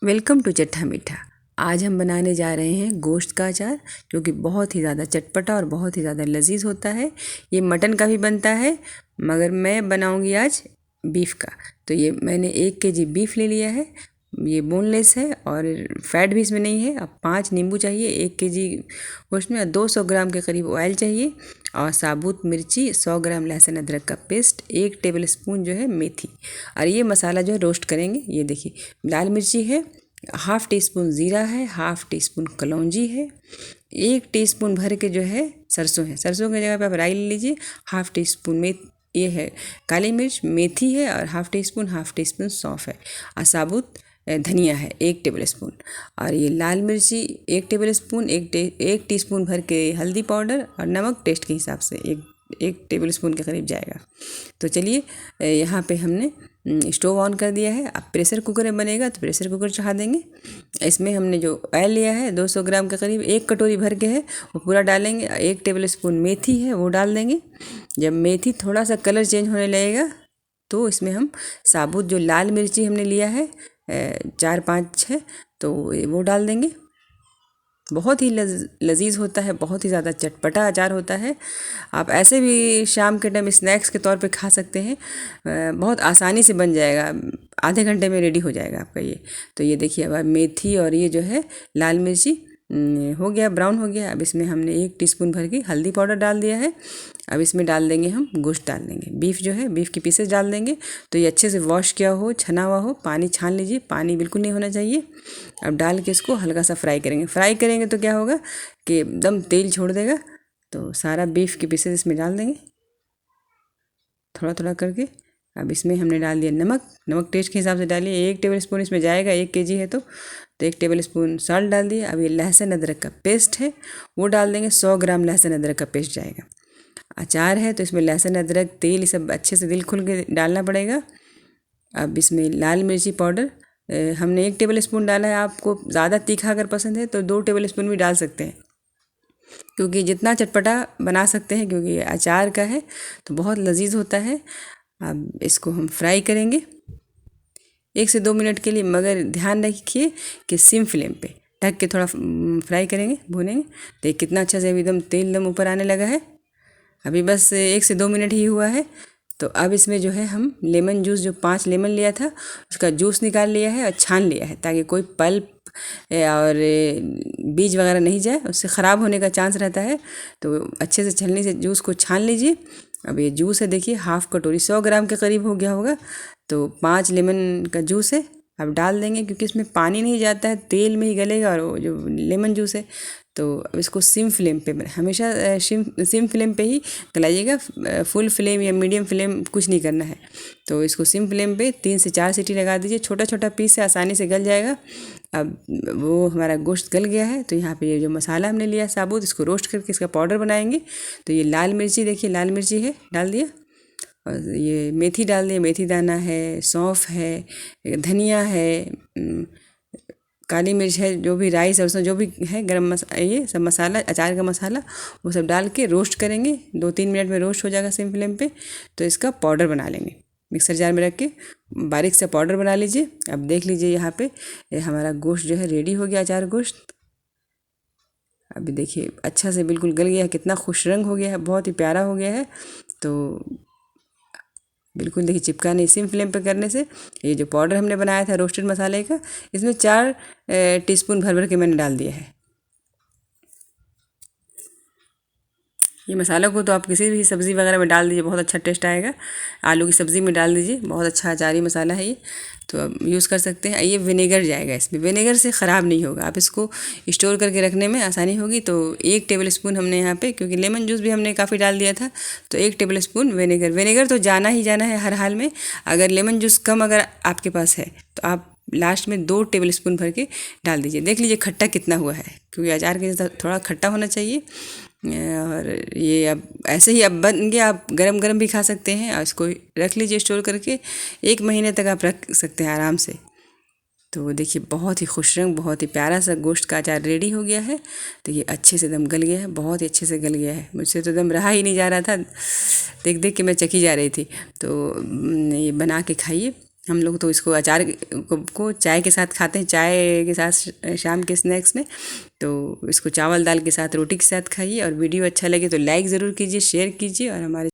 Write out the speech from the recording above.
Welcome to चट्टा मीठा। आज हम बनाने जा रहे हैं गोश्त का अचार, जो कि बहुत ही ज़्यादा चटपटा और बहुत ही ज़्यादा लजीज होता है। ये मटन का भी बनता है, मगर मैं बनाऊंगी आज बीफ का। तो ये मैंने 1 kg बीफ ले लिया है। ये बोनलेस है और फैट भी इसमें नहीं है। अब 5 नींबू चाहिए 1 kg गोश्त में। 200 ग्राम के करीब ऑयल चाहिए और साबुत मिर्ची, 100 ग्राम लहसुन अदरक का पेस्ट, 1 टेबल स्पून जो है मेथी। और ये मसाला जो है रोस्ट करेंगे। ये देखिए, लाल मिर्ची है, हाफ़ टी स्पून ज़ीरा है, हाफ़ टी स्पून कलौंजी है, 1 टीस्पून भर के जो है सरसों है। सरसों की जगह पे आप राई ले लीजिए। हाफ़ टी स्पून में ये है काली मिर्च, मेथी है और हाफ़ टी स्पून सौंफ है। और साबुत धनिया है 1 टेबल स्पून। और ये लाल मिर्ची 1 टेबल स्पून, 1 टीस्पून भर के हल्दी पाउडर और नमक टेस्ट के हिसाब से 1 टेबल स्पून के करीब जाएगा। तो चलिए, यहाँ पे हमने स्टोव ऑन कर दिया है। अब प्रेशर कुकर में बनेगा तो प्रेशर कुकर चढ़ा देंगे। इसमें हमने जो ऑयल लिया है 200 ग्राम के करीब, 1 कटोरी भर के है, वो पूरा डालेंगे। 1 टेबल स्पून मेथी है, वो डाल देंगे। जब मेथी थोड़ा सा कलर चेंज होने लगेगा तो इसमें हम साबुत जो लाल मिर्ची हमने लिया है 4-5 है, तो वो डाल देंगे। बहुत ही लजीज होता है, बहुत ही ज़्यादा चटपटा अचार होता है। आप ऐसे भी शाम के टाइम स्नैक्स के तौर पे खा सकते हैं। बहुत आसानी से बन जाएगा, आधे घंटे में रेडी हो जाएगा आपका ये। तो ये देखिए, अब मेथी और ये जो है लाल मिर्ची हो गया, ब्राउन हो गया। अब इसमें हमने 1 टीस्पून भर के हल्दी पाउडर डाल दिया है। अब इसमें डाल देंगे हम गोश्त, डाल देंगे बीफ, जो है बीफ के पीसेस डाल देंगे। तो ये अच्छे से वॉश किया हो, छना हुआ हो, पानी छान लीजिए, पानी बिल्कुल नहीं होना चाहिए। अब डाल के इसको हल्का सा फ्राई करेंगे। फ्राई करेंगे तो क्या होगा कि एकदम तेल छोड़ देगा। तो सारा बीफ के पीसेस इसमें डाल देंगे थोड़ा थोड़ा करके। अब इसमें हमने डाल दिया नमक टेस्ट के हिसाब से डालिए। 1 टेबल स्पून इसमें जाएगा, 1 kg है तो 1 टेबल स्पून साल्ट डाल दिए। अब ये लहसुन अदरक का पेस्ट है, वो डाल देंगे। 100 ग्राम लहसुन अदरक का पेस्ट जाएगा। अचार है तो इसमें लहसुन अदरक तेल ये सब अच्छे से दिल खुल के डालना पड़ेगा। अब इसमें लाल मिर्ची पाउडर हमने 1 टेबल स्पून डाला है। आपको ज़्यादा तीखा अगर पसंद है तो 2 टेबल स्पून भी डाल सकते हैं, क्योंकि जितना चटपटा बना सकते हैं, क्योंकि ये अचार का है तो बहुत लजीज होता है। अब इसको हम फ्राई करेंगे 1 से 2 मिनट के लिए, मगर ध्यान रखिए कि सिम फ्लेम पे ढक के थोड़ा फ्राई करेंगे, भूनेंगे। तो कितना अच्छा से एकदम तेल एकदम ऊपर आने लगा है। अभी बस 1 से 2 मिनट ही हुआ है। तो अब इसमें जो है हम लेमन जूस, जो 5 लेमन लिया था उसका जूस निकाल लिया है और छान लिया है, ताकि कोई पल्प और बीज वगैरह नहीं जाए, उससे ख़राब होने का चांस रहता है। तो अच्छे से छलनी से जूस को छान लीजिए। अब ये जूस है, देखिए हाफ़ कटोरी 100 ग्राम के करीब हो गया होगा। तो 5 लेमन का जूस है, अब डाल देंगे, क्योंकि इसमें पानी नहीं जाता है, तेल में ही गलेगा। और वो जो लेमन जूस है, तो अब इसको सिम फ्लेम पे, हमेशा सिम फ्लेम पे ही गलाइएगा। फुल फ्लेम या मीडियम फ्लेम कुछ नहीं करना है। तो इसको सिम फ्लेम पे 3 से 4 सीटी लगा दीजिए। छोटा छोटा पीस से आसानी से गल जाएगा। अब वो हमारा गोश्त गल गया है। तो यहाँ पे ये जो मसाला हमने लिया साबुत, इसको रोस्ट करके इसका पाउडर बनाएंगे। तो ये लाल मिर्ची, देखिए लाल मिर्ची है, डाल दिया। और ये मेथी डाल दिए, मेथी दाना है, सौंफ है, धनिया है, काली मिर्च है, जो भी राई सरसों जो भी है, गरम मसाला, ये सब मसाला, अचार का मसाला, वो सब डाल के रोस्ट करेंगे। 2-3 मिनट में रोस्ट हो जाएगा सिम फ्लेम पे। तो इसका पाउडर बना लेंगे, मिक्सर जार में रख के बारीक से पाउडर बना लीजिए। अब देख लीजिए, यहाँ पे हमारा गोश्त जो है रेडी हो गया, अचार गोश्त। अभी देखिए अच्छा से बिल्कुल गल गया है, कितना खुश रंग हो गया है, बहुत ही प्यारा हो गया है। तो बिल्कुल देखिए चिपका नहीं, सिम फ्लेम पे करने से। ये जो पाउडर हमने बनाया था रोस्टेड मसाले का, इसमें 4 टीस्पून भर भर के मैंने डाल दिया है। ये मसाला को तो आप किसी भी सब्ज़ी वगैरह में डाल दीजिए, बहुत अच्छा टेस्ट आएगा। आलू की सब्ज़ी में डाल दीजिए, बहुत अच्छा अचारी मसाला है ये, तो आप यूज़ कर सकते हैं। ये विनेगर जाएगा इसमें, विनेगर से ख़राब नहीं होगा, आप इसको स्टोर करके रखने में आसानी होगी। तो 1 टेबल स्पून हमने यहाँ पे, क्योंकि लेमन जूस भी हमने काफ़ी डाल दिया था, तो 1 टेबल स्पून विनेगर तो जाना ही जाना है हर हाल में। अगर लेमन जूस कम अगर आपके पास है तो आप लास्ट में 2 टेबल स्पून भर के डाल दीजिए। देख लीजिए खट्टा कितना हुआ है, क्योंकि अचार के साथ थोड़ा खट्टा होना चाहिए। और ये अब ऐसे ही अब बन गया, आप गरम गरम भी खा सकते हैं, और इसको रख लीजिए स्टोर करके, 1 महीने तक आप रख सकते हैं आराम से। तो देखिए बहुत ही खुश रंग, बहुत ही प्यारा सा गोश्त का अचार रेडी हो गया है। तो ये अच्छे से दम गल गया है, बहुत ही अच्छे से गल गया है। मुझसे तो दम रहा ही नहीं जा रहा था, देख देख के मैं चकी जा रही थी। तो ये बना के खाइए, हम लोग तो इसको अचार को चाय के साथ खाते हैं, चाय के साथ शाम के स्नैक्स में। तो इसको चावल दाल के साथ, रोटी के साथ खाइए। और वीडियो अच्छा लगे तो लाइक ज़रूर कीजिए, शेयर कीजिए और हमारे